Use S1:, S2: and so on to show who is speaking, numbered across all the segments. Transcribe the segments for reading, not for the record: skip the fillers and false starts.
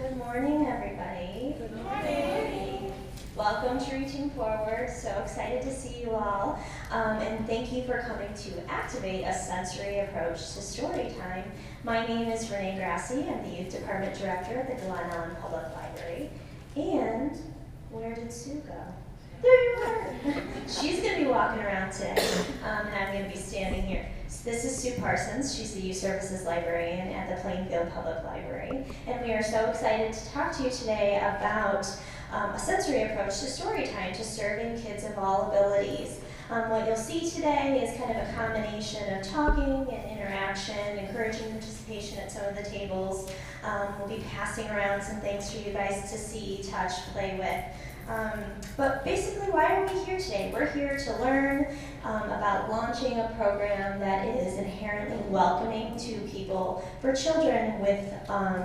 S1: Good morning, everybody.
S2: Good morning.
S1: Welcome to Reaching Forward. So excited to see you all. And thank you for coming to activate a sensory approach to Storytime. My name is Renee Grassi. I'm the Youth Department Director at the Linell Public Library. And where did Sue go? There you are. She's going to be walking around today, and I'm going to be standing here. So this is Sue Parsons. She's the Youth Services Librarian at the Plainfield Public Library. And we are so excited to talk to you today about a sensory approach to Storytime, to serving kids of all abilities. What you'll see today is kind of a combination of talking and interaction, encouraging participation at some of the tables. We'll be passing around some things for you guys to see, touch, play with. But basically, why are we here today? We're here to learn about launching a program that is inherently welcoming to people, for children with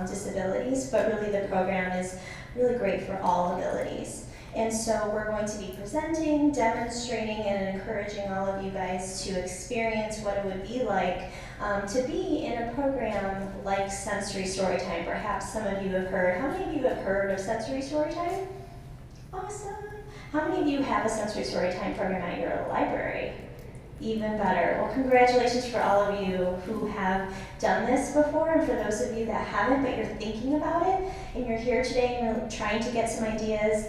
S1: disabilities, but really the program is really great for all abilities. And so we're going to be presenting, demonstrating, and encouraging all of you guys to experience what it would be like to be in a program like Sensory Storytime. Perhaps some of you have heard. How many of you have heard of Sensory Storytime? Awesome. How many of you have a Sensory Storytime program at your library? Even better. Well, congratulations for all of you who have done this before, and for those of you that haven't, but you're thinking about it, and you're here today and you're trying to get some ideas,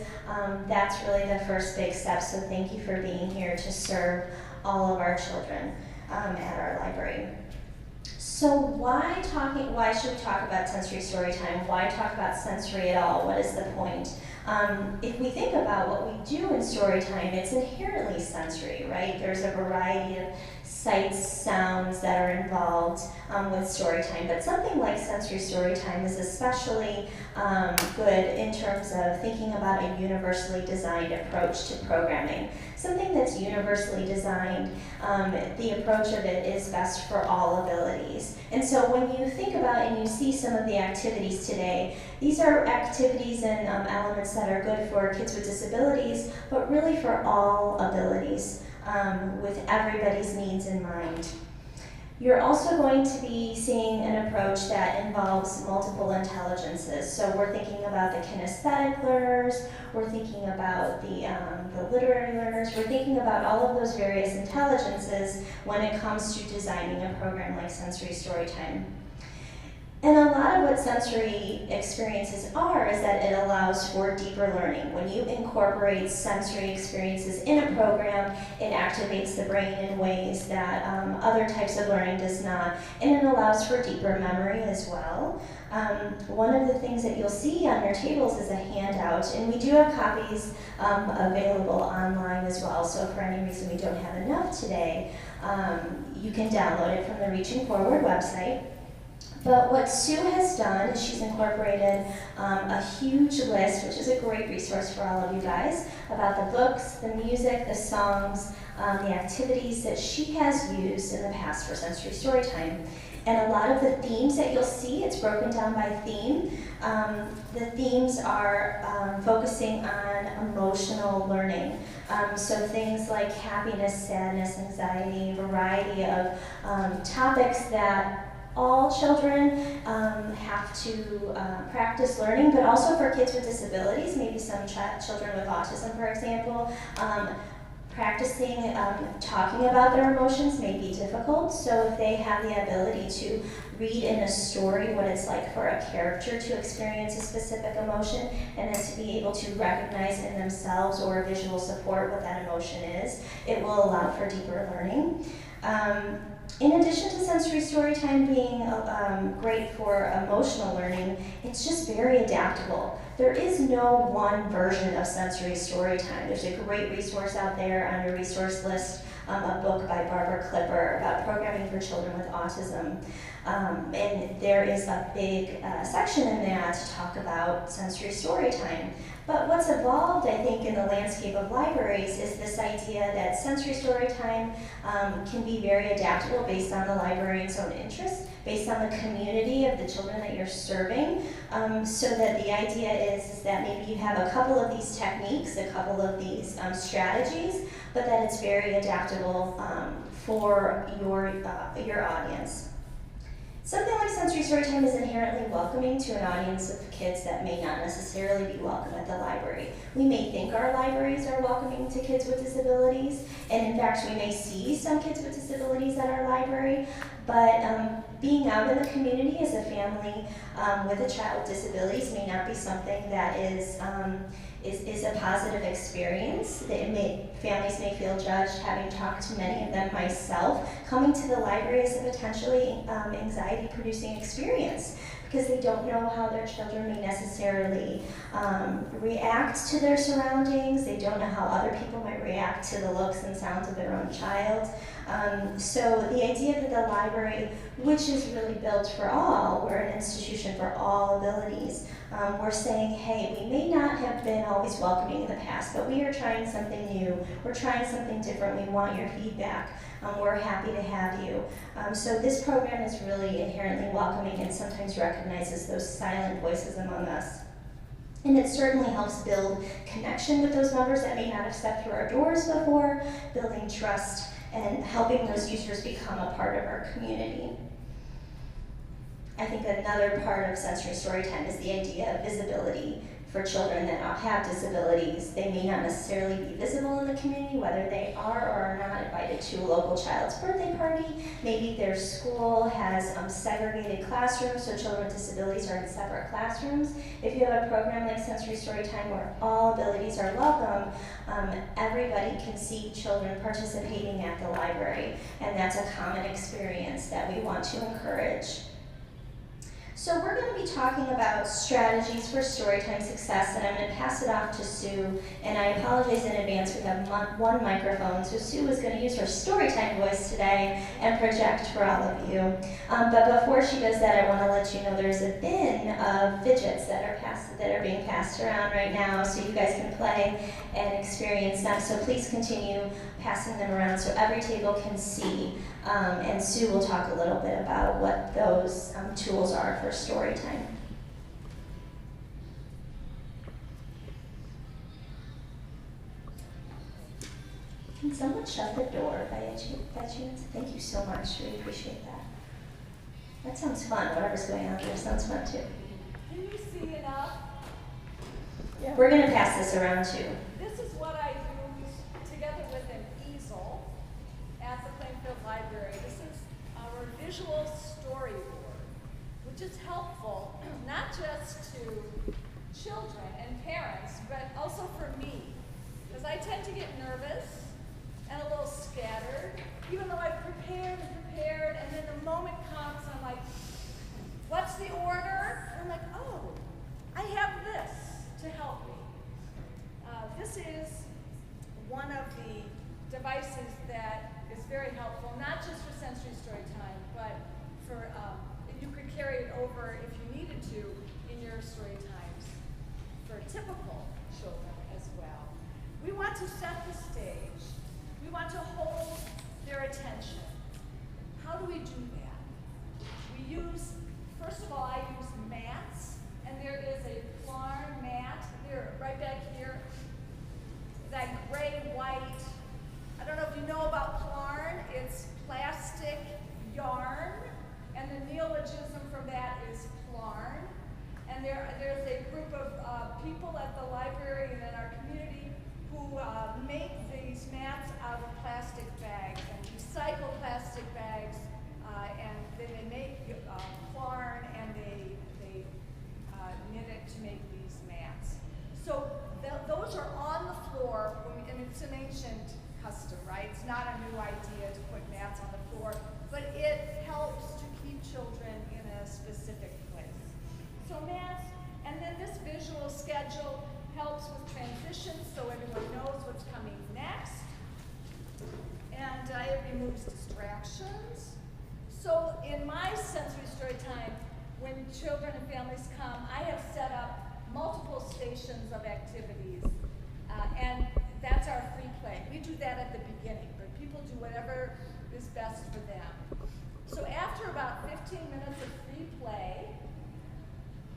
S1: that's really the first big step. So thank you for being here to serve all of our children at our library. So why should we talk about Sensory Storytime? Why talk about sensory at all? What is the point? If we think about what we do in Storytime, it's inherently sensory, right? There's a variety of sights, sounds that are involved with Storytime, but something like Sensory Storytime is especially good in terms of thinking about a universally designed approach to programming. Something that's universally designed, the approach of it is best for all abilities. And so when you think about and you see some of the activities today, these are activities and elements that are good for kids with disabilities, but really for all abilities, with everybody's needs in mind. You're also going to be seeing an approach that involves multiple intelligences. So we're thinking about the kinesthetic learners, we're thinking about the literary learners, we're thinking about all of those various intelligences when it comes to designing a program like Sensory Storytime. And a lot of what sensory experiences are is that it allows for deeper learning. When you incorporate sensory experiences in a program, it activates the brain in ways that other types of learning does not, and it allows for deeper memory as well. One of the things that you'll see on your tables is a handout, and we do have copies available online as well, so if for any reason we don't have enough today, you can download it from the Reaching Forward website. But what Sue has done is she's incorporated a huge list, which is a great resource for all of you guys, about the books, the music, the songs, the activities that she has used in the past for Sensory Storytime. And a lot of the themes that you'll see, it's broken down by theme. The themes are focusing on emotional learning. So things like happiness, sadness, anxiety, a variety of topics that all children have to practice learning, but also for kids with disabilities, maybe some children with autism, for example, practicing talking about their emotions may be difficult. So if they have the ability to read in a story what it's like for a character to experience a specific emotion, and then to be able to recognize in themselves or visual support what that emotion is, it will allow for deeper learning. In addition to Sensory Storytime being great for emotional learning, it's just very adaptable. There is no one version of Sensory Storytime. There's a great resource out there on your resource list, a book by Barbara Clipper about programming for children with autism. And there is a big section in that to talk about Sensory Storytime. But what's evolved, I think, in the landscape of libraries is this idea that Sensory Storytime can be very adaptable based on the librarian's own interests, based on the community of the children that you're serving. So that the idea is that maybe you have a couple of these techniques, a couple of these strategies, but that it's very adaptable for your audience. Something like sensory storytime is inherently welcoming to an audience of kids that may not necessarily be welcome at the library. We may think our libraries are welcoming to kids with disabilities, and in fact we may see some kids with disabilities at our library, but being out in the community as a family with a child with disabilities may not be something that is a positive experience. Families may feel judged. Having talked to many of them myself, coming to the library is a potentially anxiety-producing experience because they don't know how their children may necessarily react to their surroundings. They don't know how other people might react to the looks and sounds of their own child. So the idea that the library, which is really built for all, we're an institution for all abilities, we're saying, hey, we may not have been always welcoming in the past, but we are trying something new. We're trying something different. We want your feedback. We're happy to have you. So this program is really inherently welcoming and sometimes recognizes those silent voices among us. And it certainly helps build connection with those members that may not have stepped through our doors before, building trust and helping those users become a part of our community. I think another part of sensory storytime is the idea of visibility for children that have disabilities. They may not necessarily be visible in the community, whether they are or are not invited to a local child's birthday party. Maybe their school has segregated classrooms, so children with disabilities are in separate classrooms. If you have a program like Sensory Storytime where all abilities are welcome, everybody can see children participating at the library, and that's a common experience that we want to encourage. So we're going to be talking about strategies for storytime success, and I'm going to pass it off to Sue. And I apologize in advance, we have one microphone, so Sue is going to use her storytime voice today and project for all of you. But before she does that, I want to let you know there's a bin of fidgets that are being passed around right now, so you guys can play and experience them. So please continue passing them around so every table can see. And Sue will talk a little bit about what those tools are for story time. Can someone shut the door by chance? Thank you so much. Really appreciate that. That sounds fun. Whatever's going on there sounds fun too.
S2: Can you see enough?
S1: Yeah. We're going to pass this around too.
S2: This is what I use together with an easel at the Plainfield Library. This is our visual storyboard, which is helpful not just to children and parents, but also for me, because I tend to get nervous and a little scattered, even though I've prepared and prepared, and then the moment comes, I'm like, what's the order? And I'm like, oh, I have this to help me. This is one of the devices that is very helpful, not just for sensory story time, but for, you could carry it over if you needed to in your story times for typical children as well. We want to set the stage. We want to hold their attention. How do we do that? We use, first of all, I use mats, and there is a Flarn mat. They're right back here. That gray-white, I don't know if you know about Flarn, it's plastic yarn, and the neologism from that is Flarn. And there's a group of people at the library and in our community who make these mats out of plastic bags and recycle plastic bags, and then they make Flarn and they knit it to make these mats. So those are on the floor, and it's an ancient custom, right? It's not a new idea to put mats on the floor, but it helps to keep children in a specific place. So mats, and then this visual schedule helps with transitions so everyone knows what's coming next. And it removes distractions. So in my sensory story time, when children and families come, I have set up multiple stations of activities, and that's our free play. We do that at the beginning, but people do whatever is best for them. So after about 15 minutes of free play,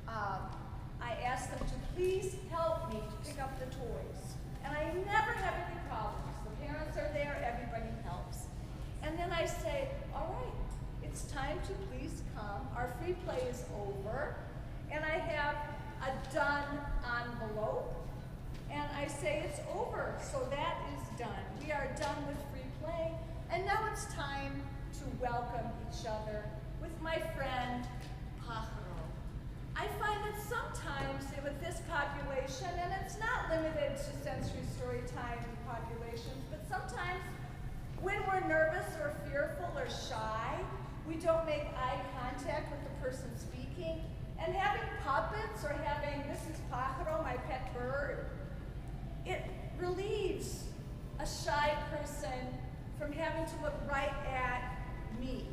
S2: I ask them to please help me to pick up the toys. And I never have any problems. The parents are there, everybody helps. And then I say, all right, it's time to please come done with free play, and now it's time to welcome each other with my friend, Pájaro. I find that sometimes with this population, and it's not limited to sensory story time populations, but sometimes when we're nervous or fearful or shy, we don't make eye contact with the person speaking, and having puppets or having, this is Pájaro, my pet bird, it relieves a shy person from having to look right at me.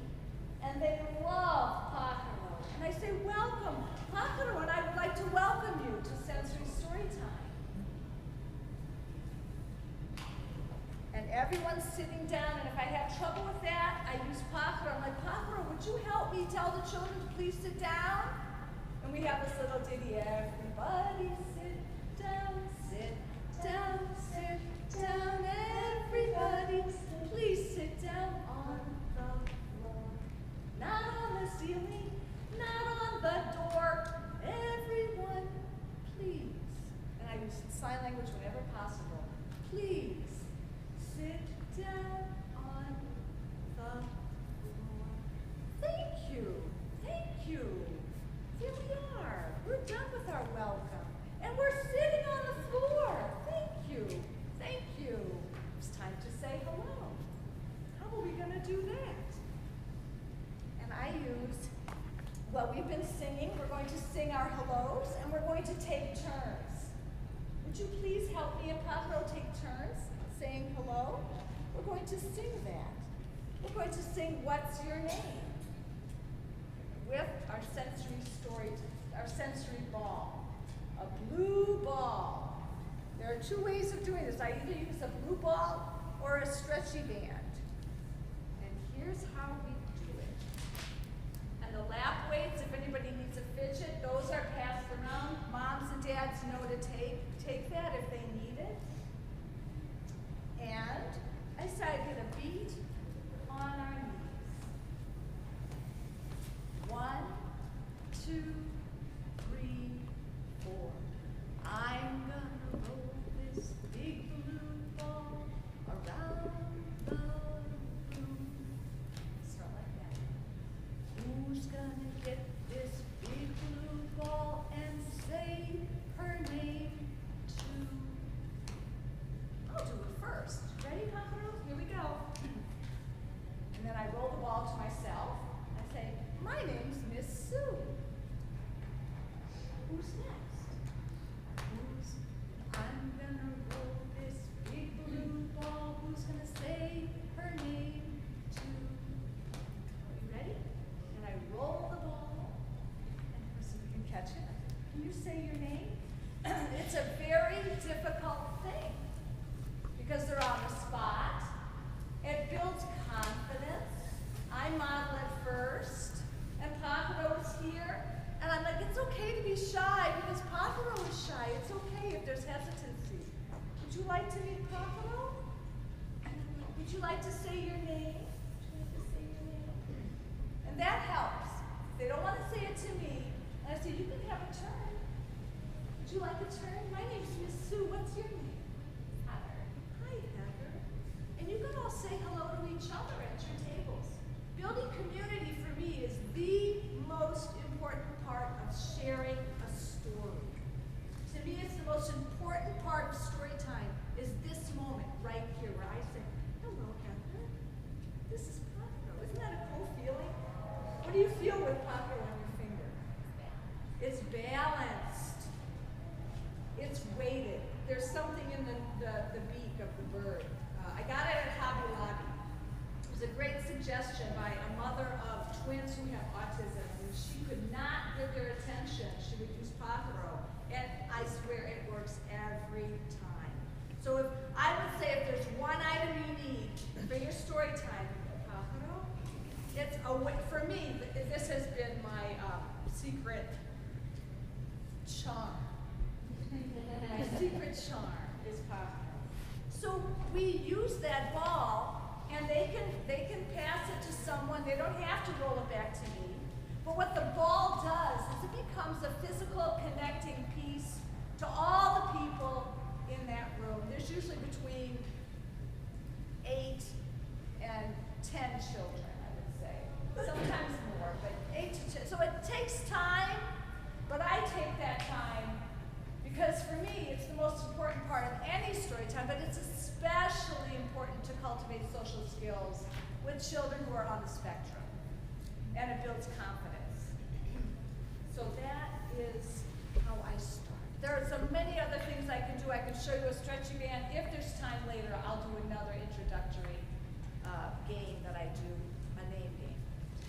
S2: And they love Pájaro. And I say, welcome, Pájaro, and I would like to welcome you to Sensory Storytime. And everyone's sitting down, and if I have trouble with that, I use Pájaro. I'm like, Pájaro, would you help me tell the children to please sit down? And we have this little ditty, everybody sit down, sit down, sit down, everybody, please sit down on the floor. Not on the ceiling, not on the door, everyone, please. And I use sign language whenever possible. Please sit down on the floor. Thank you, thank you. Here we are, we're done with our welcome. And we're sitting on the floor. Thank you, thank you. It's time to say hello. How are we gonna do that? And I use what we've been singing. We're going to sing our hellos, and we're going to take turns. Would you please help me and Pájaro take turns saying hello? We're going to sing that. We're going to sing What's Your Name? With our sensory story, our sensory ball. A blue ball. There are two ways of doing this. I either use a blue ball or a stretchy band. And here's how we do it. And the lap weights, if anybody needs a fidget, those are passed around. Moms and dads know to take that if they need it. And I decided to get a beat on our knees. 1, 2, 3, 4. I'm gonna roll this big blue ball around the room. Start like that. Who's gonna get this big blue ball and say her name too? I'll do it first. Ready, Pájaro? Here we go. And then I roll the ball to myself. I say, my name's Miss Sue. Who's next? I'm gonna roll this big blue ball. Who's gonna say her name too? Are you ready? And I roll the ball, and the person can catch it. Can you say your name? It's a very difficult thing because they're on the spot. It builds confidence. I model it first, and Pájaro is here. And I'm like, it's okay to be shy because Pájaro is shy. It's okay if there's hesitancy. Would you like to meet Pájaro? Would you like to say your name? Would you like to say your name? And that helps. They don't want to say it to me. And I say, you can have a turn. Would you like a turn? My name's Miss Sue. What's your name? Heather. Hi, Heather. And you can all say hello to each other at your tables. Building community for me is the most important part of sharing a story. To me, it's the most important part of story time is this moment right here where I say, hello, Heather. This is Pájaro. Isn't that a cool feeling? What do you feel with Pájaro on your finger? It's balanced. It's weighted. There's something in the beak of the bird. I got it at Hobby Lobby. It was a great suggestion by a mother of twins who have autism. When she could not give their attention, she would use Pájaro. And I swear it works every time. So I would say if there's one item you need for your story time, Pájaro, it's a way, for me, this has been my secret charm. My secret charm is Pájaro. So we use that ball, and they can pass it to someone. They don't have to roll it back to me. But what the ball does is it becomes a physical connecting piece to all the people in that room. There's usually between 8 social skills with children who are on the spectrum. And it builds confidence. So that is how I start. There are so many other things I can do. I can show you a stretchy band. If there's time later, I'll do another introductory game that I do, a name game.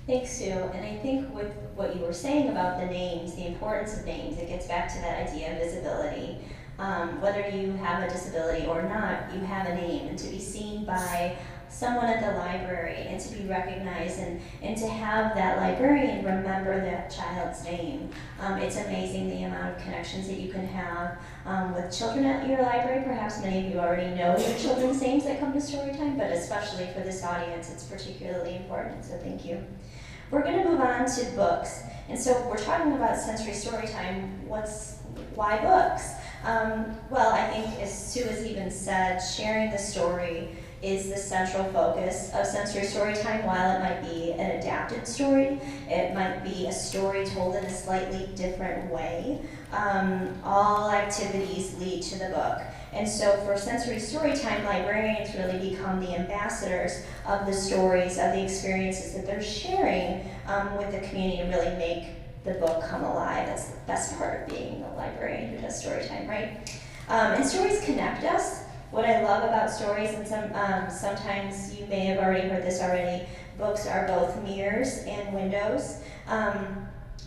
S1: Thanks, Sue. And I think with what you were saying about the names, the importance of names, it gets back to that idea of visibility. Whether you have a disability or not, you have a name, and to be seen by someone at the library and to be recognized and to have that librarian remember that child's name. It's amazing the amount of connections that you can have with children at your library. Perhaps many of you already know your children's names that come to Storytime, but especially for this audience, it's particularly important, so thank you. We're going to move on to books. And so we're talking about sensory storytime. Why books? Well, I think as Sue has even said, sharing the story is the central focus of sensory storytime. While it might be an adapted story, it might be a story told in a slightly different way. All activities lead to the book. And so for sensory storytime, librarians really become the ambassadors of the stories, of the experiences that they're sharing with the community and really make the book come alive. That's the best part of being a librarian who does storytime, right? And stories connect us. What I love about stories, and sometimes you may have already heard this already, books are both mirrors and windows.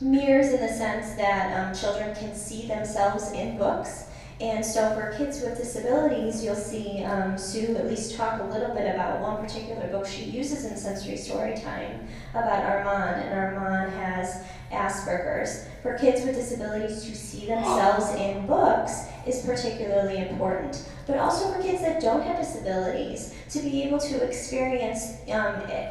S1: Mirrors in the sense that children can see themselves in books. And so for kids with disabilities, you'll see Sue at least talk a little bit about one particular book she uses in sensory storytime about Armand, and Armand has Asperger's. For kids with disabilities to see themselves in books is particularly important. But also for kids that don't have disabilities, to be able to experience,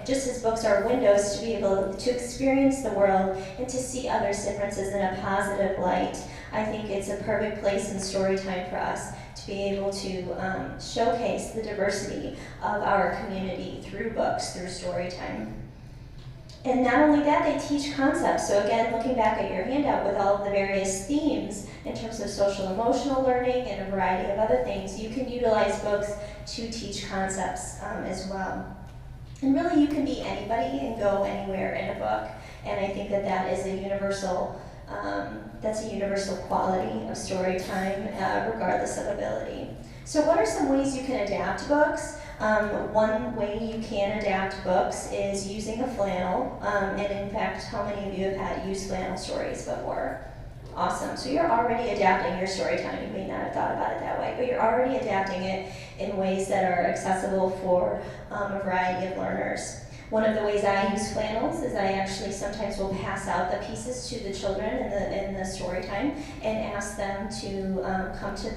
S1: just as books are windows, to be able to experience the world and to see others' differences in a positive light. I think it's a perfect place in storytime for us to be able to showcase the diversity of our community through books, through storytime. And not only that, they teach concepts. So again, looking back at your handout with all of the various themes in terms of social emotional learning and a variety of other things, you can utilize books to teach concepts as well. And really, you can be anybody and go anywhere in a book. And I think that that is a universal quality of story time, regardless of ability. So what are some ways you can adapt books? One way you can adapt books is using a flannel. And in fact, how many of you have used flannel stories before? Awesome. So you're already adapting your story time. You may not have thought about it that way, but you're already adapting it in ways that are accessible for a variety of learners. One of the ways I use flannels is I actually sometimes will pass out the pieces to the children in the story time and ask them to come to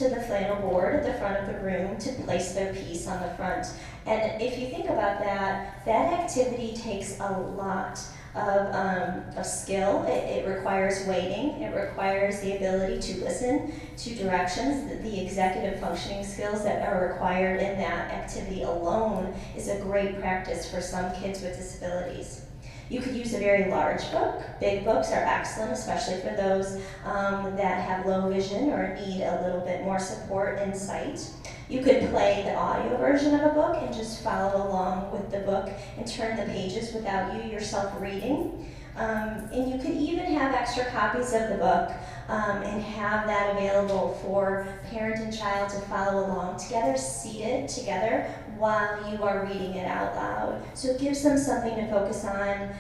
S1: the flannel board at the front of the room to place their piece on the front. And if you think about that, that activity takes a lot of skill. It requires waiting. It requires the ability to listen to directions. The executive functioning skills that are required in that activity alone is a great practice for some kids with disabilities. You could use a very large book. Big books are excellent, especially for those that have low vision or need a little bit more support in sight. You could play the audio version of a book and just follow along with the book and turn the pages without you yourself reading. And you could even have extra copies of the book and have that available for parent and child to follow along together, seated together, while you are reading it out loud. So it gives them something to focus on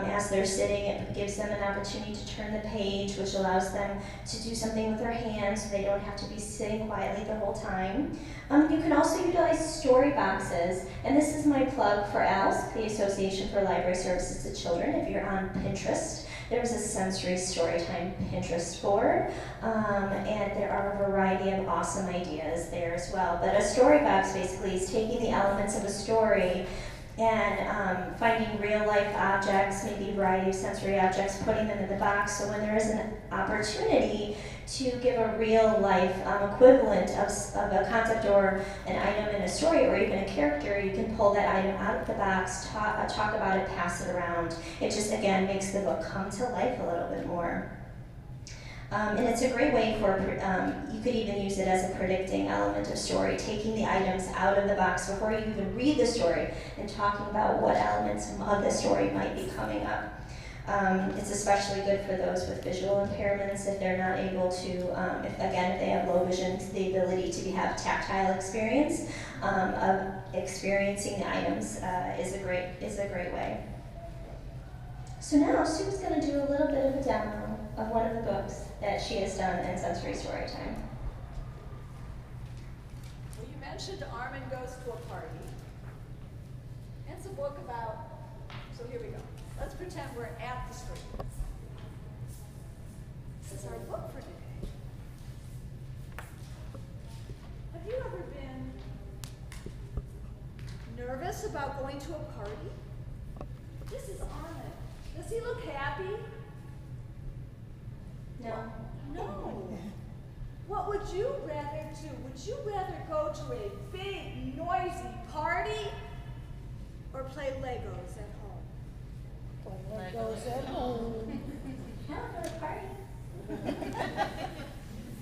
S1: as they're sitting. It gives them an opportunity to turn the page, which allows them to do something with their hands so they don't have to be sitting quietly the whole time. You can also utilize story boxes, and this is my plug for ALS, the Association for Library Services to Children. If you're on Pinterest, there's a sensory storytime Pinterest board, and there are a variety of awesome ideas there as well. But a story box basically is taking the elements of a story and finding real life objects, maybe a variety of sensory objects, putting them in the box, so when there is an opportunity to give a real life equivalent of a concept or an item in a story, or even a character, you can pull that item out of the box, talk about it, pass it around. It just, again, makes the book come to life a little bit more. And it's a great way for, you could even use it as a predicting element of story, taking the items out of the box before you even read the story and talking about what elements of the story might be coming up. It's especially good for those with visual impairments if they're not able to, if they have low vision, the ability to have tactile experience of experiencing the items is a great way. So now Sue's going to do a little bit of a demo of one of the books that she has done in Sensory Storytime.
S2: Well, you mentioned Armin Goes to a Party. It's a book about, so here we go. Let's pretend we're at the street. This is our book for today. Have you ever been nervous about going to a party? This is Armin. Does he look happy?
S1: No.
S2: No. What would you rather do? Would you rather go to a big, noisy party or play Legos at home?
S3: Legos at home.
S1: I don't go to the party.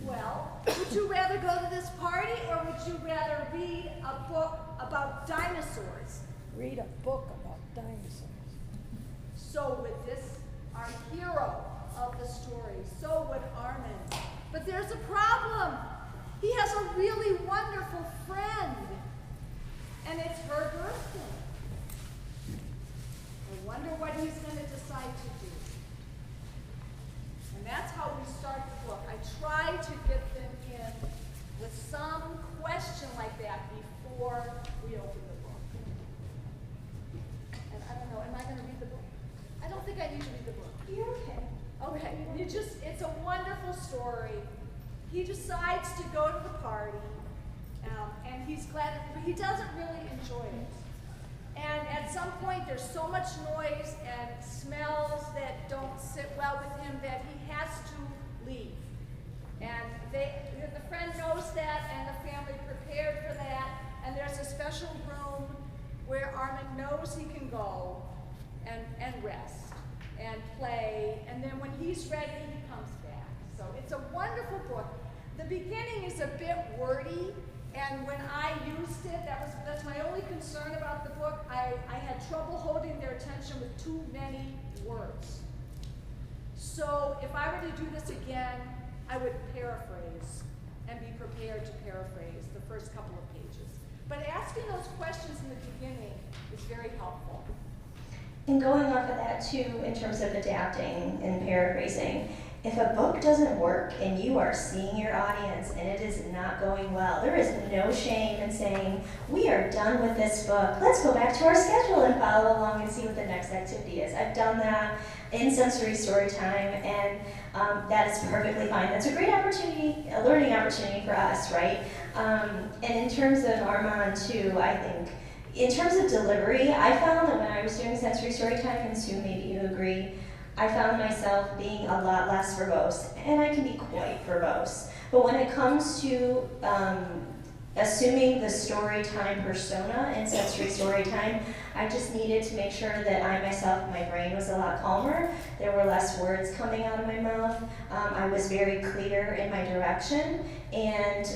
S2: Well, would you rather go to this party or would you rather read a book about dinosaurs?
S3: Read a book about dinosaurs.
S2: So would this, our hero of the story. So would Armin. But there's a problem. He has a really wonderful friend. And it's her birthday. I wonder what he's going to decide to do. And that's how we start the book. I try to get them in with some question like that before we open the book. And I don't know, am I going to read the book? I don't think I need to read the book.
S1: You're okay.
S2: Okay, it's a wonderful story. He decides to go to the party, and he's glad, but he doesn't really enjoy it. And at some point, there's so much noise and smells that don't sit well with him that he has to leave. And the friend knows that, and the family prepared for that, and there's a special room where Armin knows he can go and rest and play, and then when he's ready, he comes back. So it's a wonderful book. The beginning is a bit wordy, and when I used it, that's my only concern about the book. I had trouble holding their attention with too many words. So if I were to do this again, I would paraphrase and be prepared to paraphrase the first couple of pages. But asking those questions in the beginning is very helpful.
S1: And going off of that too, in terms of adapting and paraphrasing, if a book doesn't work and you are seeing your audience and it is not going well, there is no shame in saying, we are done with this book. Let's go back to our schedule and follow along and see what the next activity is. I've done that in Sensory Storytime, and that is perfectly fine. That's a great opportunity, a learning opportunity for us, right? And in terms of Armand too, I think, in terms of delivery, I found that when I was doing Sensory Storytime, and Sue, maybe you agree, I found myself being a lot less verbose, and I can be quite verbose. But when it comes to assuming the Storytime persona in Sensory Storytime, I just needed to make sure that I myself, my brain was a lot calmer. There were less words coming out of my mouth. I was very clear in my direction. And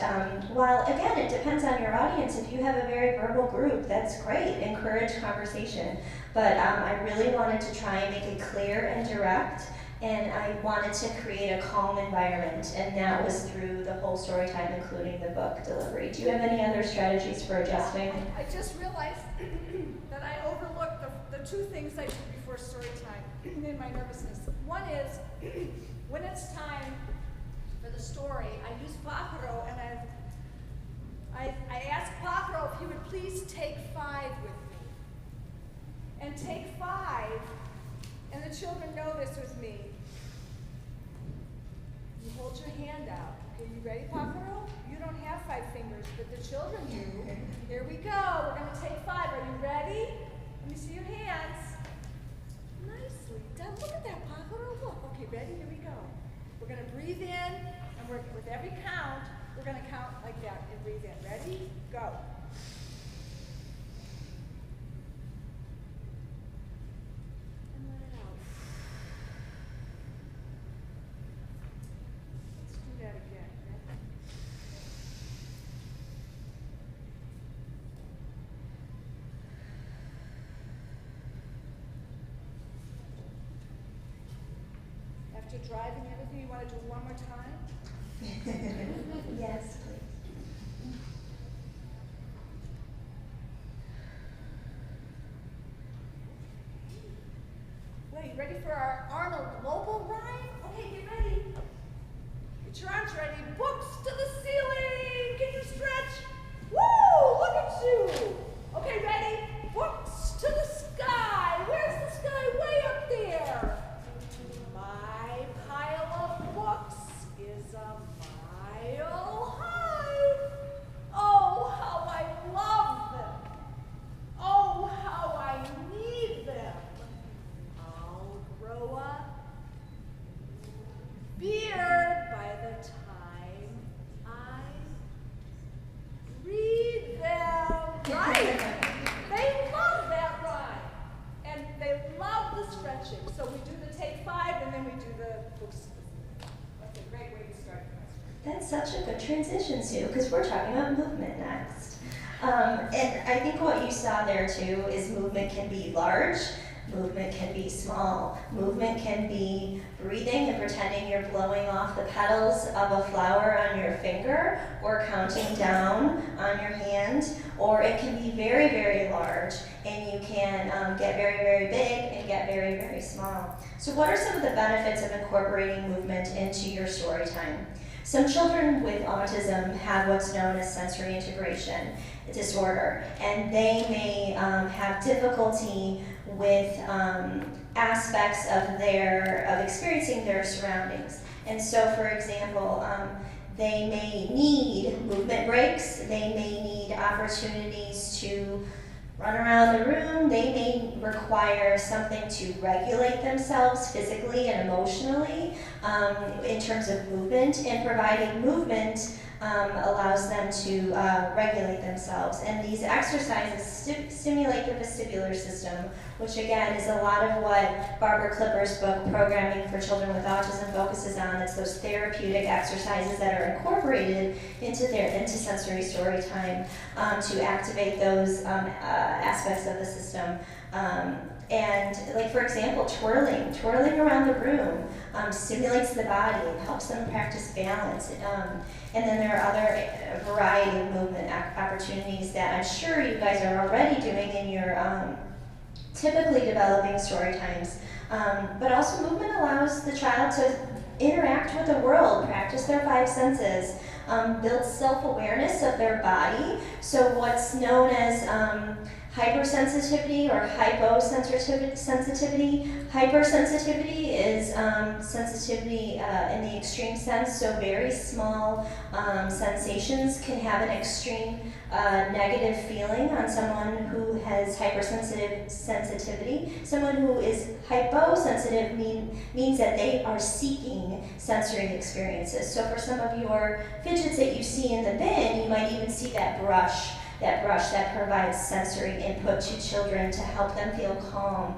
S1: while, again, it depends on your audience. If you have a very verbal group, that's great. Encourage conversation. But I really wanted to try and make it clear and direct. And I wanted to create a calm environment, and that was through the whole story time, including the book delivery. Do you have any other strategies for adjusting?
S2: I just realized that I overlooked the two things I do before story time in my nervousness. One is, when it's time for the story, I use Pájaro, and I ask Pájaro if he would please take 5 with me. And take 5, and the children know this with me. You hold your hand out. Okay, you ready, Pájaro? You don't have 5 fingers, but the children do. Here we go. We're going to take 5. Are you ready? Let me see your hands. Nicely done. Look at that, Pájaro. Look. Okay, ready? Here we go. We're going to breathe in, and with every count, we're going to count like that and breathe in. Ready? Go. After driving everything, you want to do it one more time?
S1: Yes, please.
S2: Wait, ready for our Arnold Global rhyme? Okay, get ready. Get your arms ready. Books to the ceiling. Can you stretch? Woo! Look at you. Okay, ready? Books to the sky. Where's the sky? Way up there. My pile of books is a mile high. Oh, how I love them. Oh, how I need them. I'll grow a beard by the time I read them. Right? They love that rhyme. And they love the stretching. So we do the take 5 and then we do the books. That's a great way to start.
S1: That's such a good transition, Sue, because we're talking about movement next. And I think what you saw there too is movement can be large, movement can be small, movement can be breathing and pretending you're blowing off the petals of a flower on your finger, or counting down on your hand, or it can be very, very large, and you can get very, very big and get very, very small. So what are some of the benefits of incorporating movement into your story time? Some children with autism have what's known as sensory integration disorder, and they may have difficulty with aspects of experiencing their surroundings. And so, for example, they may need movement breaks, they may need opportunities to run around the room, they may require something to regulate themselves physically and emotionally in terms of movement, and providing movement allows them to regulate themselves. And these exercises stimulate the vestibular system, which again is a lot of what Barbara Clipper's book, Programming for Children with Autism, focuses on. It's those therapeutic exercises that are incorporated into sensory story time to activate those aspects of the system. And like, for example, twirling around the room stimulates the body and helps them practice balance. And then there are other variety of movement opportunities that I'm sure you guys are already doing in your typically developing story times. But also movement allows the child to interact with the world, practice their 5 senses, build self-awareness of their body. So what's known as hypersensitivity or hyposensitivity. Hypersensitivity is sensitivity in the extreme sense, so very small sensations can have an extreme negative feeling on someone who has hypersensitivity. Someone who is hyposensitive means that they are seeking sensory experiences. So for some of your fidgets that you see in the bin, you might even see that brush that provides sensory input to children to help them feel calm.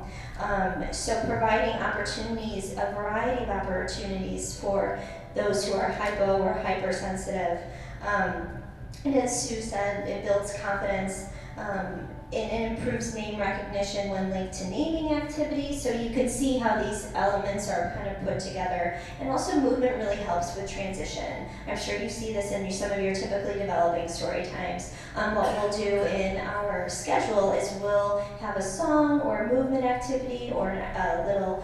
S1: So providing opportunities, a variety of opportunities for those who are hypo or hypersensitive. And as Sue said, it builds confidence. It improves name recognition when linked to naming activities, so you can see how these elements are kind of put together. And also movement really helps with transition. I'm sure you see this in some of your typically developing story times. What we'll do in our schedule is we'll have a song or a movement activity or a little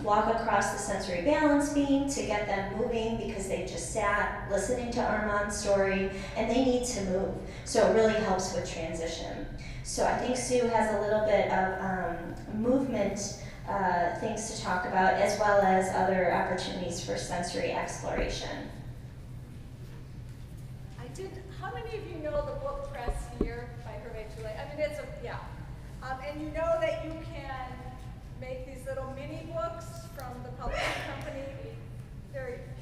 S1: walk across the sensory balance beam to get them moving because they just sat listening to Armand's story and they need to move. So it really helps with transition. So I think Sue has a little bit of movement things to talk about, as well as other opportunities for sensory exploration.
S2: How many of you know the book Press Here by Hervé Toulet? I mean, and you know that you can make these little mini books from the publishing company.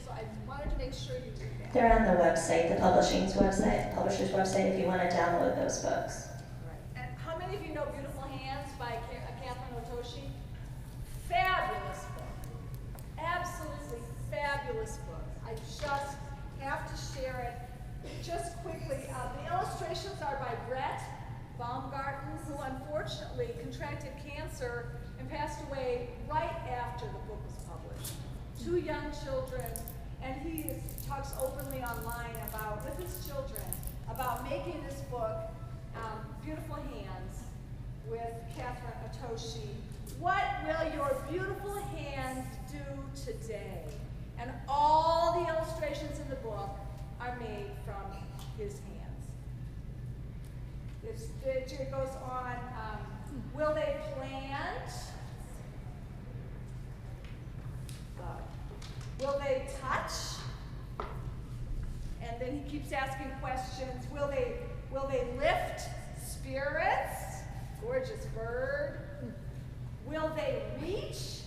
S2: So I wanted to make sure you did that.
S1: They're on the website, the publisher's website, if you want to download those books.
S2: And how many of you know Beautiful Hands by Catherine Otoshi? Fabulous book. Absolutely fabulous book. I just have to share it just quickly. The illustrations are by Brett Baumgarten, who unfortunately contracted cancer and passed away right after the book was published. 2 young children, and talks openly online about, with his children, about making this book, Beautiful Hands, with Catherine Otoshi. What will your beautiful hands do today? And all the illustrations in the book are made from his hands. It goes on, will they plant? Will they touch? And then he keeps asking questions. Will they lift spirits? Gorgeous bird. Will they reach?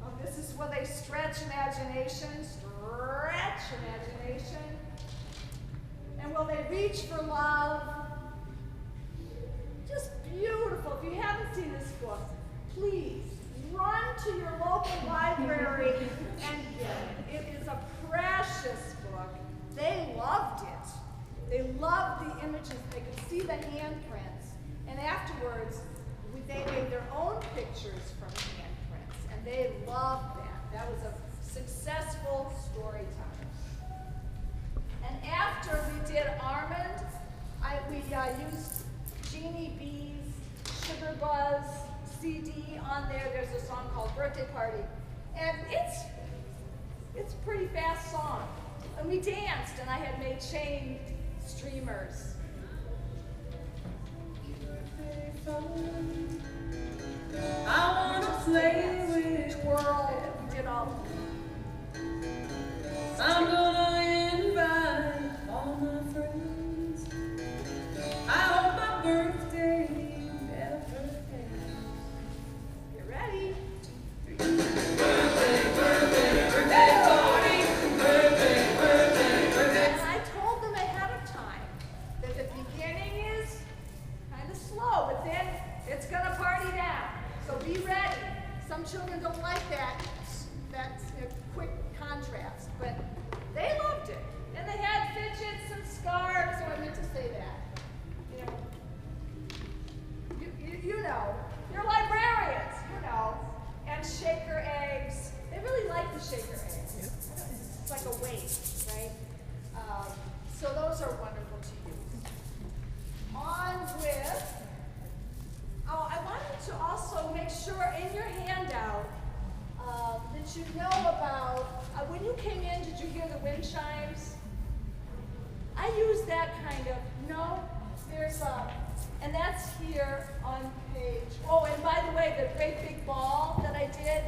S2: Oh, will they stretch imagination? Stretch imagination. And will they reach for love? Just beautiful. If you haven't seen this book, please run to your local library and get it. It is a precious book. They loved it. They loved the images. They could see the handprints. And afterwards, they made their own pictures from handprints. And they loved that. That was a successful story time. And after we did Armand, we used Jeannie B's Sugar Buzz CD on there. There's a song called Birthday Party. And it's a pretty fast song. And we danced, and I had made chain streamers.
S4: I wanna play with
S2: twirl. We did all of them.
S4: I'm gonna invite all my friends. I hope my birthday never ends.
S2: Get ready. And I told them ahead of time that the beginning is kind of slow, but then it's gonna party down. So be ready. Some children don't like that quick contrast, but they loved it. And they had fidgets and scarves, so I meant to say that. You know, you're librarians, you know, and shaker eggs. They really like the shaker eggs. It's like a weight, right? So those are wonderful to use. On with, I wanted to also make sure in your handout that you know about, when you came in, did you hear the wind chimes? I use that kind of, and that's here on page, and by the way, the great big ball that I did,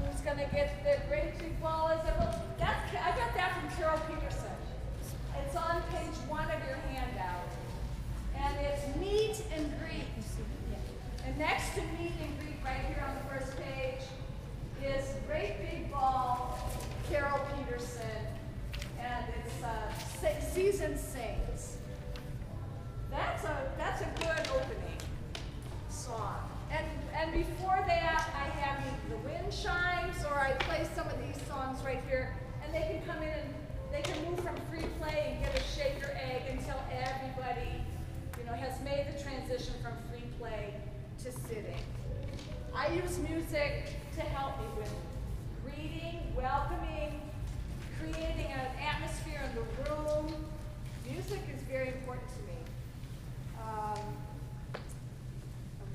S2: who's gonna get the great big ball? I got that from Carol Peterson. It's on page 1 of your handout. And it's meet and greet. And next to meet and greet, right here on the first page, is Great Big Ball, Carol Peterson, and it's Season Sings. That's a good opening song. And before that, I have either the wind chimes, or I play some of these songs right here, and they can come in and they can move from free play and get a shaker egg until everybody, has made the transition from free play to sitting. I use music to help me with greeting, welcoming, creating an atmosphere in the room. Music is very important to me. I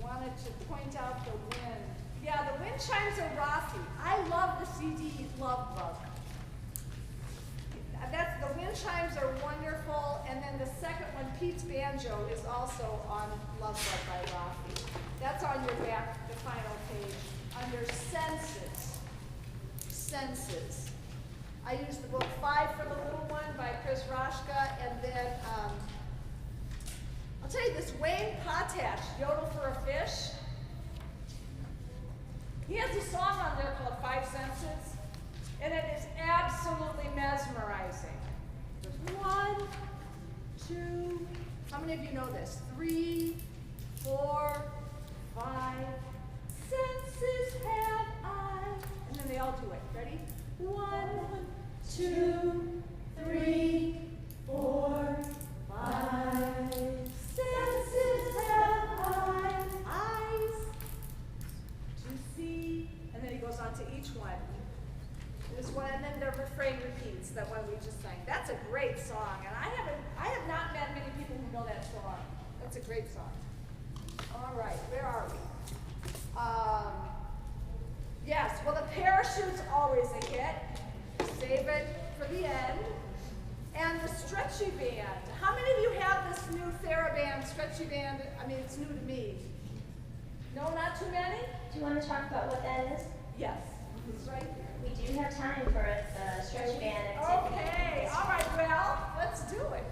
S2: wanted to point out the wind. Yeah, the wind chimes are Grassi. I love the CD Love Bug. The wind chimes are wonderful, and then the second one, Pete's Banjo, is also on Love Bug by Grassi. That's on your back, the final page, under Senses. Senses. I used the book 5 for the Little One by Chris Roshka, and then I'll tell you this, Wayne Potash, Yodel for a Fish. He has a song on there called 5 Senses. And it is absolutely mesmerizing. There's 1, 2, how many of you know this? 3, 4, 5, senses have I. And then they all do it. Ready? 1, 2, 3, 4, 5. Senses have I. Eyes to see. And then he goes on That's a great song. All right, where are we? Yes, well, the parachute's always a hit. Save it for the end. And the stretchy band. How many of you have this new TheraBand stretchy band? I mean, it's new to me. No, not too many?
S1: Do you want to talk about what that is?
S2: Yes, it's right here.
S1: We do have time for the stretch band activity.
S2: Okay, all right, well, let's do it.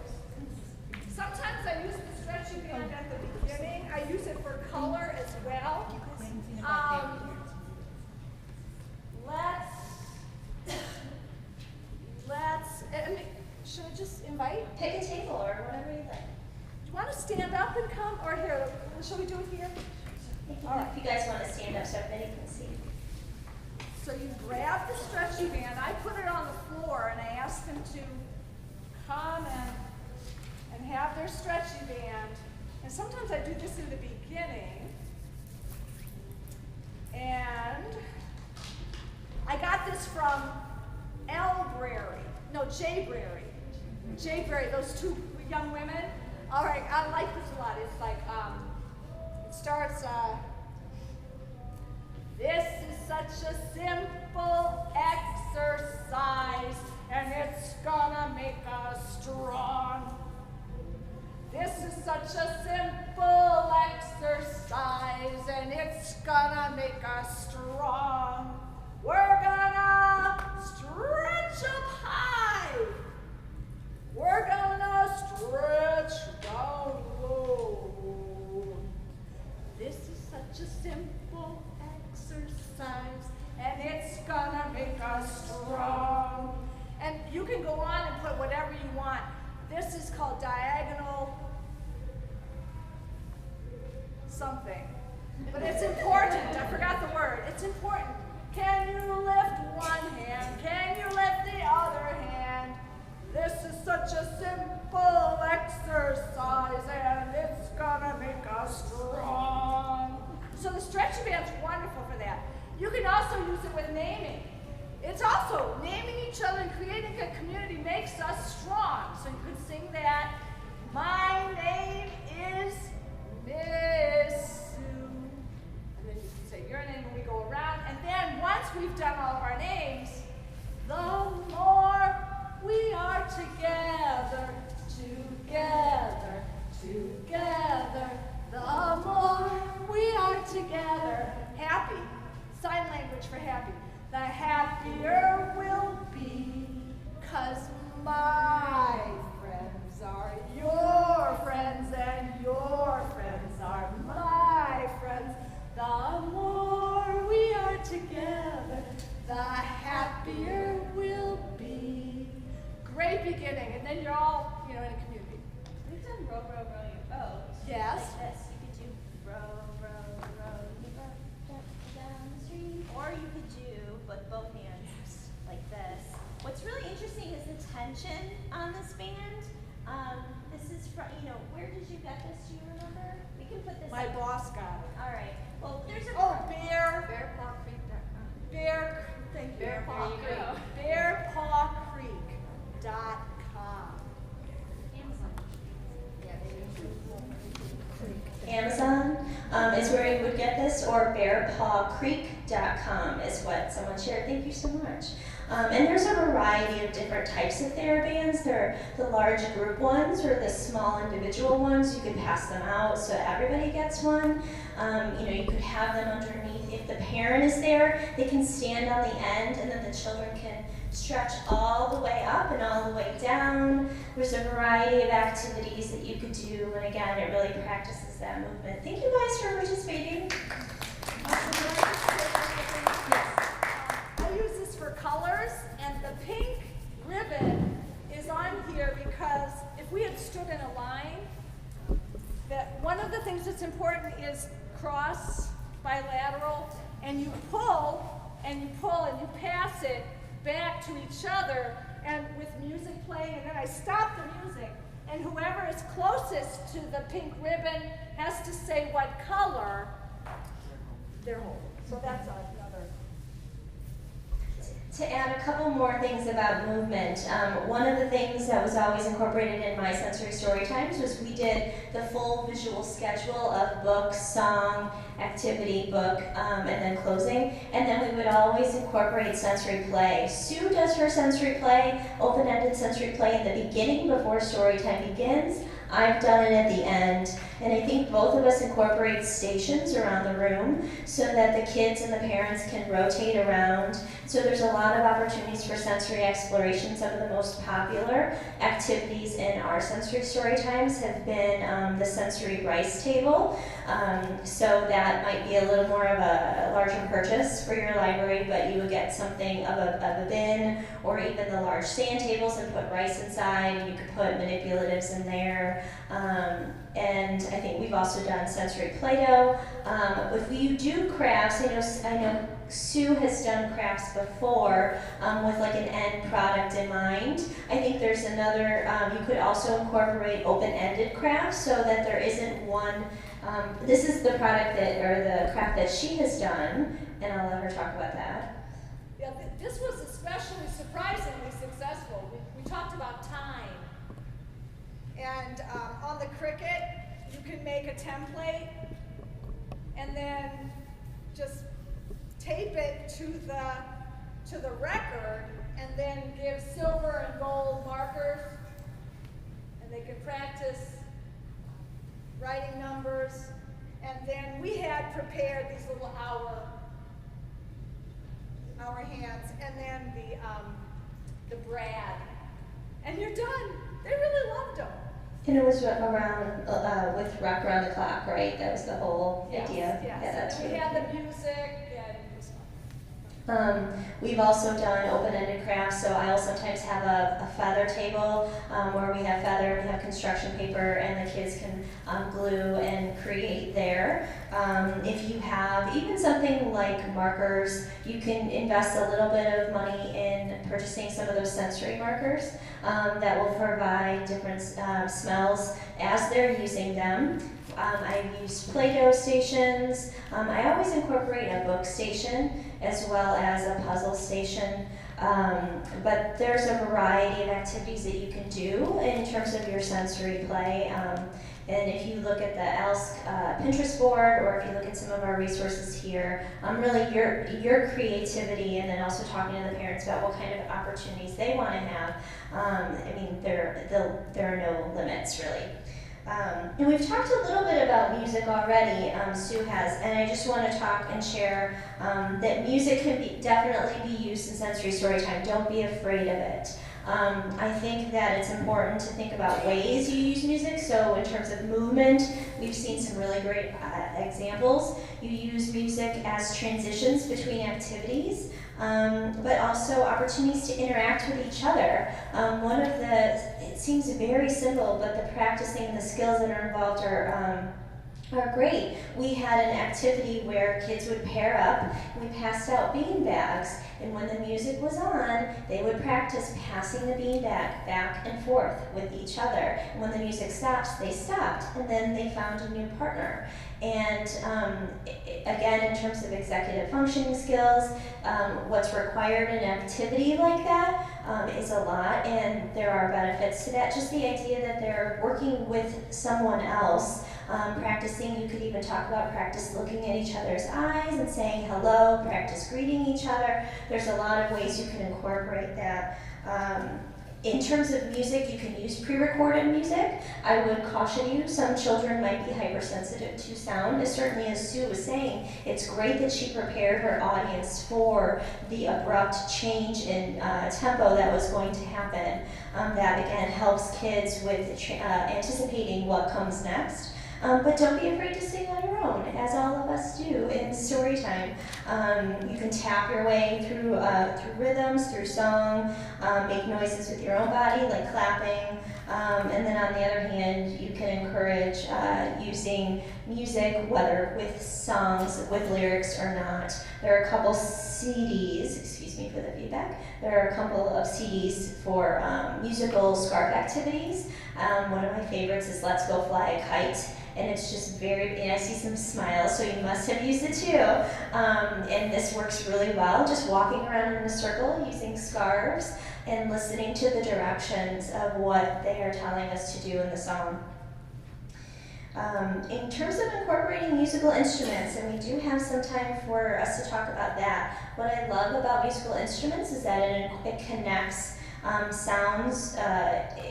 S2: Sometimes I use the stretchy band at the beginning. I use it for color as well. Should I just invite?
S1: Pick a table or whatever you like.
S2: Do you want to stand up and come, or here? Shall we do it here? All right.
S1: If you guys want to stand up so everybody can see.
S2: So you grab the stretchy band. I put it on the floor, and I ask them to come and have their stretchy band. And sometimes I do this in the beginning. And I got this from Jayberry, those two young women. All right, I like this a lot. It's like, it starts, this is such a simple exercise, and it's gonna make us strong. This is such a simple exercise, and it's gonna make us strong. We're gonna stretch up high. We're gonna stretch down low. This is such a simple exercise, and it's gonna make us strong. And you can go on and put whatever you want. This is called diagonal something. But it's important. I forgot the word. It's important. Can you lift one hand? Can you lift the other hand? This is such a simple exercise, and it's gonna make us strong. So the stretchy band's wonderful for that. You can also use it with naming. It's also naming each other and creating a community makes us strong. So you could sing that. My name is Miss Sue. And then you can say your name when we go around. And then once we've done all of our names, the more we are together, together, together, the more we are together. Happy, sign language for happy. The happier we'll be, 'cause my friends are your friends and your friends are my friends. The more we are together, the happier we'll be. Great beginning, and then you're all, in a community.
S1: We've done row, row, row your boat.
S2: Yes.
S1: Like this. You could do row, row, row your boat down the stream. Or you could do with both hands like this. What's really interesting is the tension on this band. This is from, where did you get this? Do you remember? We can put this
S2: My
S1: up.
S2: boss got it.
S1: All right. Well, there's a
S2: Thank you.
S1: Bear Paw Creek.
S2: BearPawCreek.com.
S1: Amazon is where you would get this, or bearpawcreek.com is what someone shared. Thank you so much. And there's a variety of different types of TheraBands. There are the large group ones or the small individual ones. You can pass them out so everybody gets one. You could have them underneath. If the parent is there, they can stand on the end, and then the children can stretch all the way up and all the way down. There's a variety of activities that you could do, and again, it really practices that movement. Thank you guys for participating.
S2: I use this for colors, and the pink ribbon is on here because if we had stood in a line, that one of the things that's important is cross bilateral, and you pull and you pull and you pass it back to each other, and with music playing, and then I stop the music, and whoever is closest to the pink ribbon has to say what color they're holding. So that's another.
S1: To add a couple more things about movement, one of the things that was always incorporated in my sensory story times was we did the full visual schedule of book, song, activity, book, and then closing. And then we would always incorporate sensory play. Sue does her sensory play, open-ended sensory play in the beginning before story time begins. I've done it at the end, and I think both of us incorporate stations around the room so that the kids and the parents can rotate around. So there's a lot of opportunities for sensory exploration. Some of the most popular activities in our sensory story times have been the sensory rice table. So that might be a little more of a larger purchase for your library, but you would get something of a bin, or even the large stand tables and put rice inside, and you could put manipulatives in there. And I think we've also done sensory Play-Doh. If you do crafts, I know Sue has done crafts before with like an end product in mind. I think there's another, you could also incorporate open-ended crafts so that there isn't one. This is the product or the craft that she has done, and I'll let her talk about that.
S2: Yeah, this was especially surprisingly successful. We talked about time. And on the Cricut, you can make a template and then just tape it to the record, and then give silver and gold markers, and they can practice writing numbers. And then we had prepared these little hour hands, and then the brad, and you're done. They really loved them.
S1: And it was around, with Rock Around the Clock, right? That was the whole idea.
S2: Yes.
S1: Yeah, that's
S2: and
S1: really
S2: we had
S1: cute.
S2: the music and
S1: We've also done open-ended crafts, so I'll sometimes have a feather table where we have feather, we have construction paper, and the kids can glue and create there. If you have even something like markers, you can invest a little bit of money in purchasing some of those sensory markers that will provide different smells as they're using them. I've used Plato Stations. I always incorporate a book station as well as a puzzle station. But there's a variety of activities that you can do in terms of your sensory play. And if you look at the ELSC Pinterest board, or if you look at some of our resources here, really your creativity, and then also talking to the parents about what kind of opportunities they want to have. I mean, there are no limits, really. And we've talked a little bit about music already, Sue has, and I just want to talk and share that music can definitely be used in sensory storytime. Don't be afraid of it. I think that it's important to think about ways you use music. So in terms of movement, we've seen some really great examples. You use music as transitions between activities, but also opportunities to interact with each other. It seems very simple, but the practicing and the skills that are involved are great. We had an activity where kids would pair up, and we passed out bean bags, and when the music was on, they would practice passing the bean bag back and forth with each other. And when the music stops, they stopped, and then they found a new partner. And again, in terms of executive functioning skills, what's required in an activity like that is a lot, and there are benefits to that. Just the idea that they're working with someone else, practicing, you could even talk about practice looking at each other's eyes and saying hello, practice greeting each other. There's a lot of ways you can incorporate that. In terms of music, you can use pre-recorded music. I would caution you, some children might be hypersensitive to sound. As certainly as Sue was saying, it's great that she prepared her audience for the abrupt change in tempo that was going to happen. That again helps kids with anticipating what comes next. But don't be afraid to sing on your own, as all of us do in story time. You can tap your way through rhythms, through song, make noises with your own body, like clapping. And then on the other hand, you can encourage using music, whether with songs, with lyrics or not. There are a couple CDs, excuse me for the feedback, there are a couple of CDs for musical scarf activities. One of my favorites is Let's Go Fly a Kite. And it's just very, and I see some smiles, so you must have used it too. And this works really well, just walking around in a circle using scarves and listening to the directions of what they are telling us to do in the song. In terms of incorporating musical instruments, and we do have some time for us to talk about that, what I love about musical instruments is that it connects sounds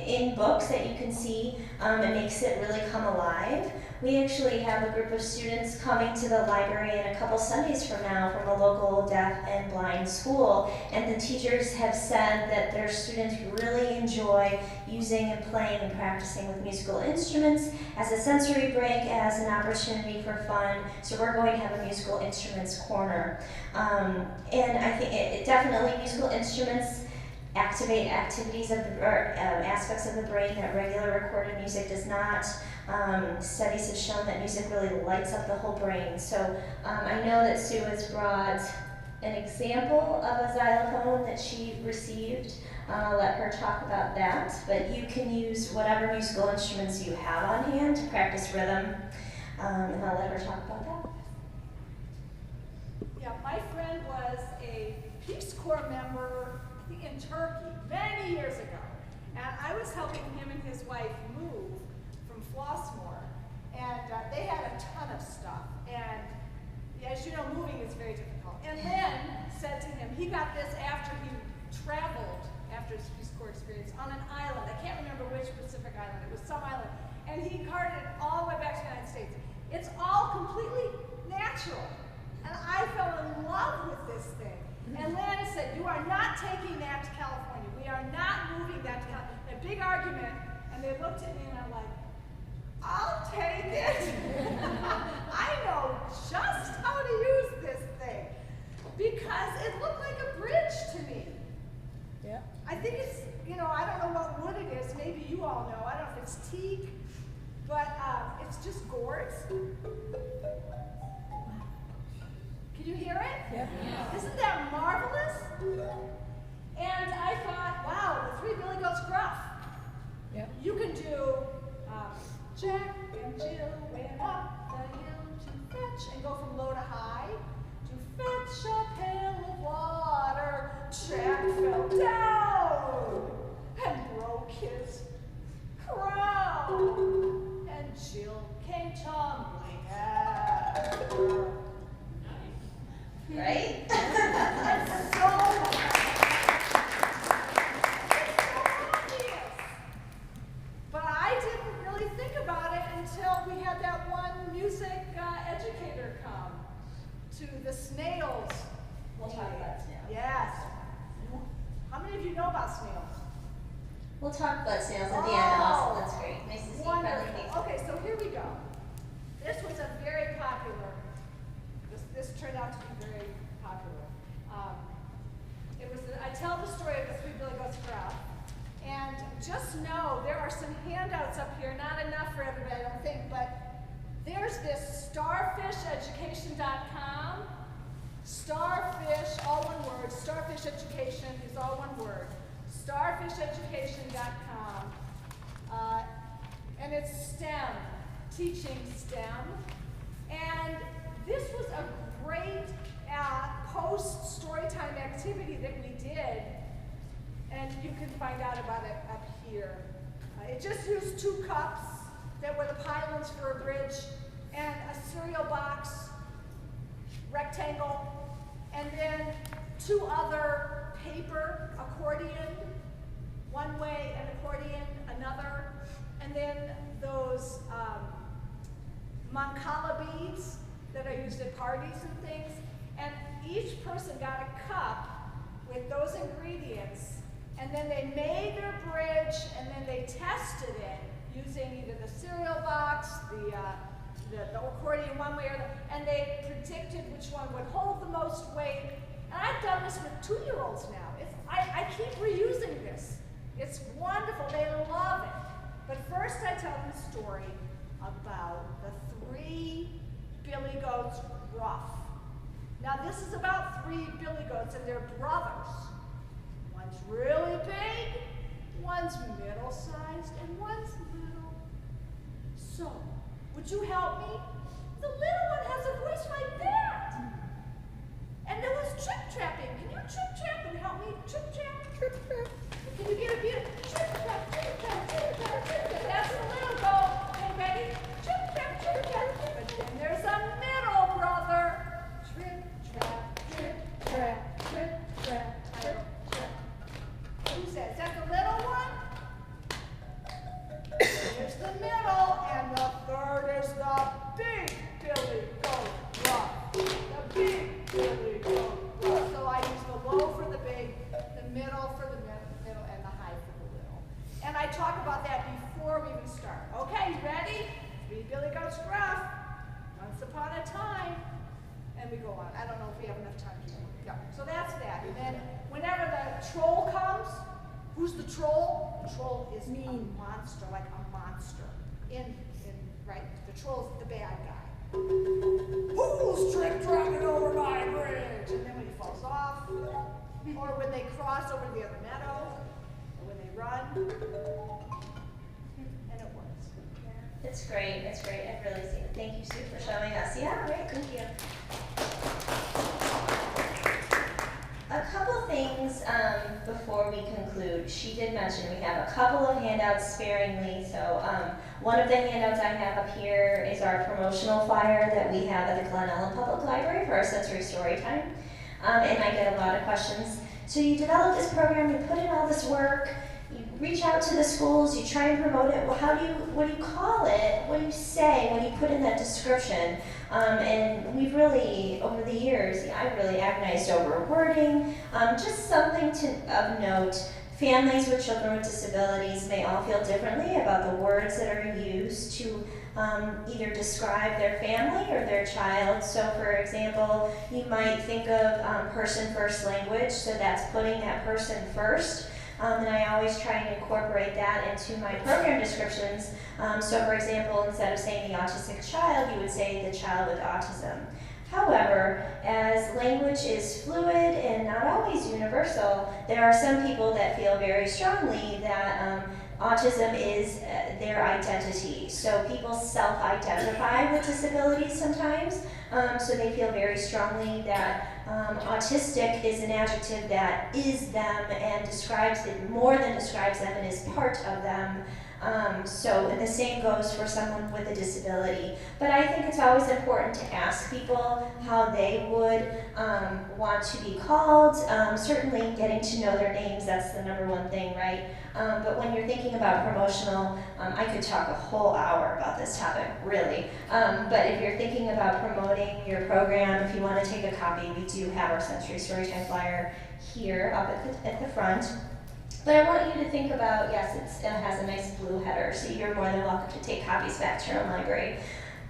S1: in books that you can see. It makes it really come alive. We actually have a group of students coming to the library in a couple Sundays from now from a local deaf and blind school, and the teachers have said that their students really enjoy using and playing and practicing with musical instruments as a sensory break, as an opportunity for fun. So we're going to have a musical instruments corner. And I think it definitely musical instruments activate activities of the, or aspects of the brain that regular recorded music does not. Studies have shown that music really lights up the whole brain. So I know that Sue has brought an example of a xylophone that she received. I'll let her talk about that, but you can use whatever musical instruments you have on hand to practice rhythm, and I'll let her talk about that.
S2: Yeah, my friend was a Peace Corps member in Turkey many years ago, and I was helping him and his wife move from Flossmoor, and they had a ton of stuff, and as you know, moving is very difficult. And Lynn said to him, he got this after he traveled, after his Peace Corps experience, on an island. I can't remember which Pacific island, it was some island, and he carted it all the way back to the United States. It's all completely natural, and I fell in love with this thing. And Lynn said, you are not taking that to California. We are not moving that to California. A big argument, and they looked at me and I'm like, I'll take it. I know just how to use this thing because it looked like a bridge to me.
S3: Yeah.
S2: I think it's, you know, I don't know what wood it is. Maybe you all know. I don't know if it's teak, but it's just gourds. Can you hear it?
S3: Yeah.
S2: Isn't that marvelous? And I thought, wow, the Three Billy Goats Gruff.
S3: Yeah.
S2: You can do Jack and Jill went up the hill to fetch, and go from low to high. To fetch a pail of water, Jack fell down and broke his crown. And Jill came tumbling after.
S1: Right?
S2: It's so obvious. But I didn't really think about it until we had that one music educator come to the SNAILS.
S1: We'll talk about snails.
S2: Yes. How many of you know about snails?
S1: We'll talk about snails at the end also. That's great. Nice to see friendly faces.
S2: Wonderful. Okay, so here we go. This was a very popular, this turned out to be very popular. I tell the story of the Three Billy Goats Gruff, and just know there are some handouts up here, not enough for everybody, I don't think, but there's this starfisheducation.com. Starfish, all one word. Starfish Education is all one word. Starfisheducation.com. And it's STEM, teaching STEM. And this was a great post-Storytime activity that we did. And you can find out about it up here. It just used 2 cups that were the pylons for a bridge, and a cereal box, rectangle, and then 2 other paper accordion, one way an accordion, another, and then those mancala beads that are used at parties and things. And each person got a cup with those ingredients, and then they made their bridge, and then they tested it using either the cereal box, the accordion one way or the other, and they predicted which one would hold the most weight. And I've done this with 2-year-olds now. I keep reusing this. It's wonderful. They love it. But first I tell them a story about the 3 billy goats gruff. Now this is about 3 billy goats and they're brothers. One's really big, one's middle-sized, and one's little. So, would you help me? The little one has a voice like that. And there was trip-trapping. Can you trip-trap and help me trip-trap? Trip-trap. Can you get a beat? Trip-trap, trip-trap, trip-trap, trip-trap. That's the little goat. Okay, ready? Trip-trap, trip-trap. But then there's a middle brother. Trip-trap, trip-trap, trip-trap, trip-trap. Who's that? Is that the little one? There's the middle, and the third is the big billy goat gruff. The big billy goat gruff. So I use the low for the big, the middle for the middle, and the high for the little. And I talk about that before we even start. Okay, you ready? 3 billy goats gruff. Once upon a time. And we go on. I don't know if we have enough time to do it. Yeah. So that's that. And then whenever the troll comes, who's the troll? The troll is mean. A monster, like a monster. Right? The troll's the bad guy. Who's trick-trapping over my bridge? And then when he falls off, or when they cross over the other meadow, or when they run, and it works.
S1: Yeah, it's great. It's great. I've really seen it. Thank you, Sue, for showing us. Yeah, great. Thank you. A couple things before we conclude. She did mention we have a couple of handouts sparingly. So one of the handouts I have up here is our promotional flyer that we have at the Linell Public Library for our sensory story time. And I get a lot of questions. So you develop this program, you put in all this work, you reach out to the schools, you try and promote it. Well, what do you call it? What do you say? What do you put in that description? And we've really, over the years, I've really agonized over wording. Just something of note. Families with children with disabilities may all feel differently about the words that are used to either describe their family or their child. So for example, you might think of person first language, so that's putting that person first. And I always try and incorporate that into my program descriptions. So for example, instead of saying the autistic child, you would say the child with autism. However, as language is fluid and not always universal, there are some people that feel very strongly that autism is their identity. So people self-identify with disabilities sometimes. So they feel very strongly that autistic is an adjective that is them and describes it more than describes them and is part of them. And the same goes for someone with a disability. But I think it's always important to ask people how they would want to be called. Certainly getting to know their names, that's the #1 thing, right? But when you're thinking about promotional, I could talk a whole hour about this topic, really. But if you're thinking about promoting your program, if you want to take a copy, we do have our Sensory Storytime flyer here up at the front. But I want you to think about, yes, it has a nice blue header, so you're more than welcome to take copies back to your own library.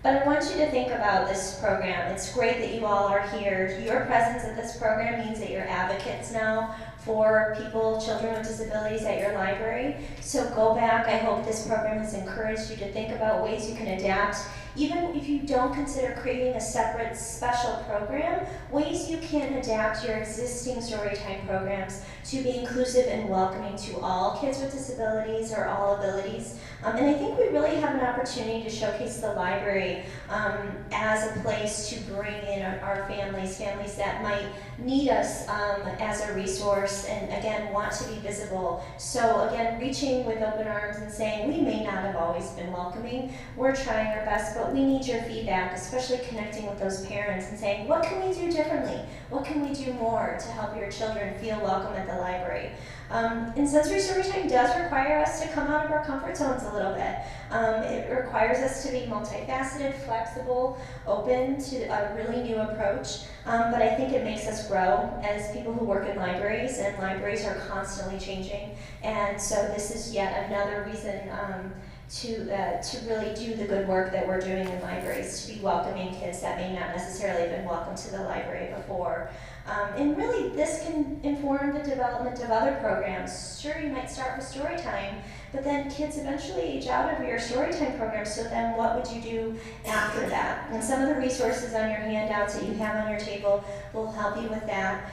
S1: But I want you to think about this program. It's great that you all are here. Your presence at this program means that you're advocates now for people, children with disabilities at your library. So go back. I hope this program has encouraged you to think about ways you can adapt. Even if you don't consider creating a separate special program, ways you can adapt your existing Storytime programs to be inclusive and welcoming to all kids with disabilities or all abilities. And I think we really have an opportunity to showcase the library as a place to bring in our families that might need us as a resource and again want to be visible. So again, reaching with open arms and saying we may not have always been welcoming, we're trying our best, but we need your feedback, especially connecting with those parents and saying what can we do differently? What can we do more to help your children feel welcome at the library? And sensory storytime does require us to come out of our comfort zones a little bit. It requires us to be multifaceted, flexible, open to a really new approach. But I think it makes us grow as people who work in libraries, and libraries are constantly changing. And so this is yet another reason to really do the good work that we're doing in libraries, to be welcoming kids that may not necessarily have been welcome to the library before. And really, this can inform the development of other programs. Sure, you might start with Storytime, but then kids eventually age out of your Storytime program, so then what would you do after that? And some of the resources on your handouts that you have on your table will help you with that.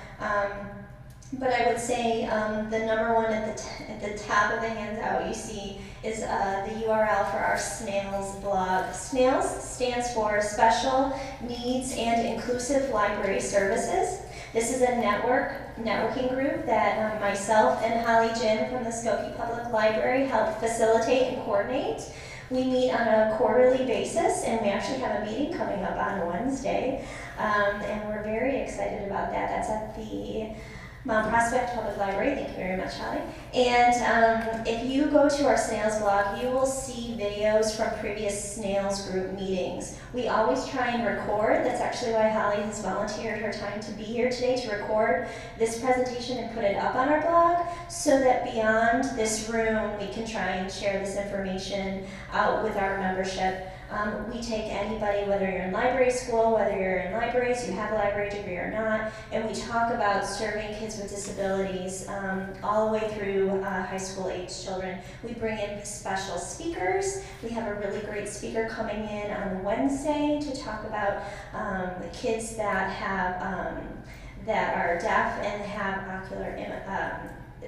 S1: But I would say the number one at the top of the handout you see is the URL for our SNAILS blog. SNAILS stands for Special Needs and Inclusive Library Services. This is a networking group that myself and Holly Jin from the Skokie Public Library help facilitate and coordinate. We meet on a quarterly basis, and we actually have a meeting coming up on Wednesday, and we're very excited about that. That's at the Mount Prospect Public Library. Thank you very much, Holly. And if you go to our SNAILS blog, you will see videos from previous SNAILS group meetings. We always try and record. That's actually why Holly has volunteered her time to be here today to record this presentation and put it up on our blog, so that beyond this room, we can try and share this information out with our membership. We take anybody, whether you're in library school, whether you're in libraries, you have a library degree or not, and we talk about serving kids with disabilities all the way through high school age children. We bring in special speakers. We have a really great speaker coming in on Wednesday to talk about the kids that have that are deaf and have ocular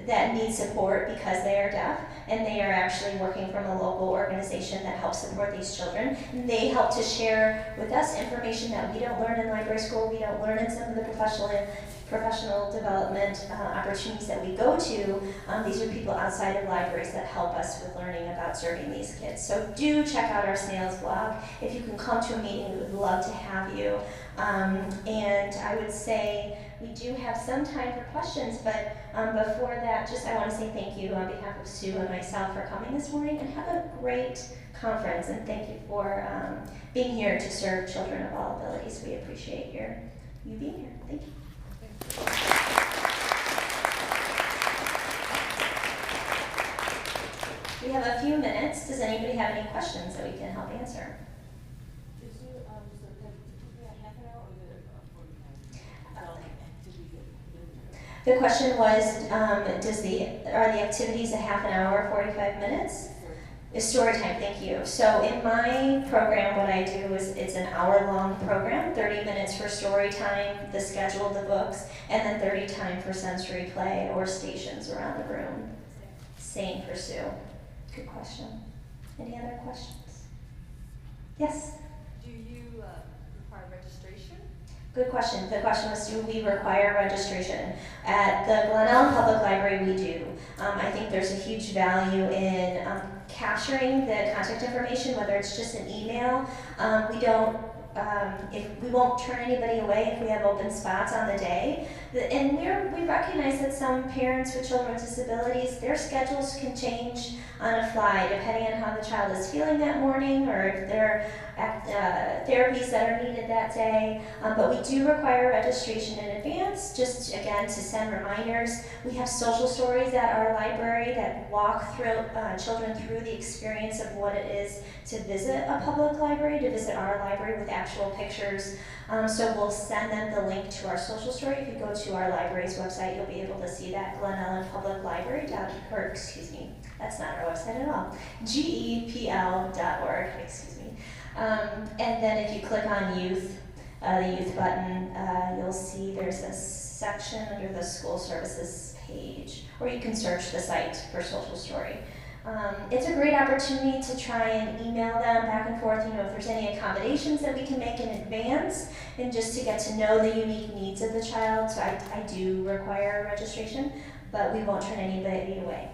S1: that need support because they are deaf, and they are actually working from a local organization that helps support these children. And they help to share with us information that we don't learn in library school, we don't learn in some of the professional development opportunities that we go to. These are people outside of libraries that help us with learning about serving these kids. So do check out our SNAILS blog. If you can come to a meeting, we would love to have you. And I would say we do have some time for questions, but before that, I want to say thank you on behalf of Sue and myself for coming this morning, and have a great conference, and thank you for being here to serve children of all abilities. We appreciate you being here. Thank you. We have a few minutes. Does anybody have any questions that we can help answer? The question was, are the activities a half an hour, 45 minutes? It's story time, thank you. So in my program, what I do is it's an hour-long program, 30 minutes for story time, the schedule of the books, and then 30 time for sensory play or stations around the room. Same for Sue. Good question. Any other questions? Yes?
S2: Do you require registration?
S1: Good question. The question was, do we require registration? At the Linell Public Library, we do. I think there's a huge value in capturing the contact information, whether it's just an email. We won't turn anybody away if we have open spots on the day. And we recognize that some parents with children with disabilities, their schedules can change on a fly depending on how the child is feeling that morning, or if there are therapies that are needed that day. But we do require registration in advance, just again to send reminders. We have social stories at our library that walk through children through the experience of what it is to visit a public library, to visit our library with actual pictures. So we'll send them the link to our social story. If you go to our library's website, you'll be able to see that, that's not our website at all, GEPL.org, and then if you click on youth, the youth button, you'll see there's a section under the school services page, or you can search the site for social story. It's a great opportunity to try and email them back and forth, if there's any accommodations that we can make in advance, and just to get to know the unique needs of the child. So I do require registration, but we won't turn anybody away.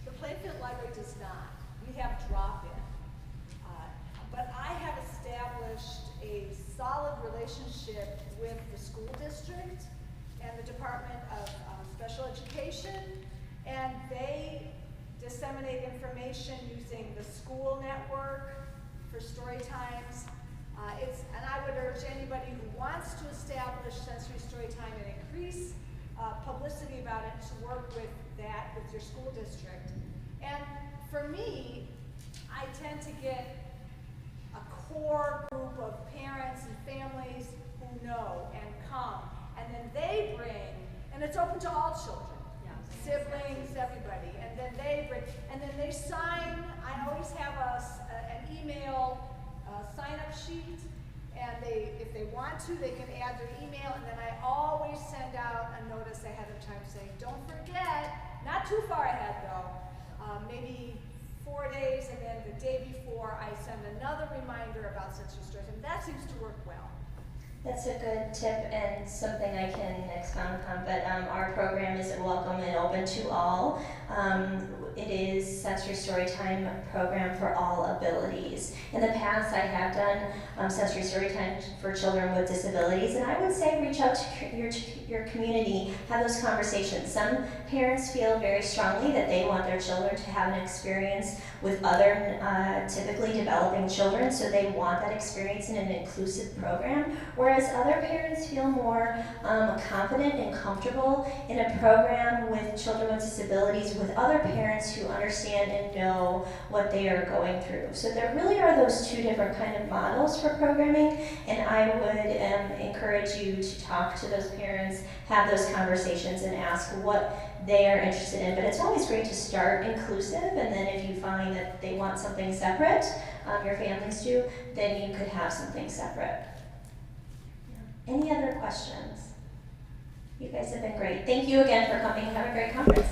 S2: The Plainfield Library does not. We have drop-in. But I have established a solid relationship with the school district and the Department of Special Education, and they disseminate information using the school network for story times. And I would urge anybody who wants to establish sensory story time and increase publicity about it to work with your school district. And for me, I tend to get a core group of parents and families who know and come, and then they bring, and it's open to all children, siblings, everybody, and then they bring, and then they sign. I always have an email sign-up sheet, and if they want to, they can add their email, and then I always send out a notice ahead of time saying, don't forget, not too far ahead though, maybe 4 days, and then the day before I send another reminder about sensory stories, and that seems to work well.
S1: That's a good tip and something I can expound upon, but our program is welcome and open to all. It is Sensory Storytime program for all abilities. In the past, I have done Sensory Storytime for children with disabilities, and I would say reach out to your community, have those conversations. Some parents feel very strongly that they want their children to have an experience with other typically developing children, so they want that experience in an inclusive program, whereas other parents feel more confident and comfortable in a program with children with disabilities with other parents who understand and know what they are going through. So there really are those two different kind of models for programming, and I would encourage you to talk to those parents, have those conversations, and ask what they are interested in. But it's always great to start inclusive, and then if you find that they want something separate, your families do, then you could have something separate. Yeah. Any other questions? You guys have been great. Thank you again for coming. Have a great conference.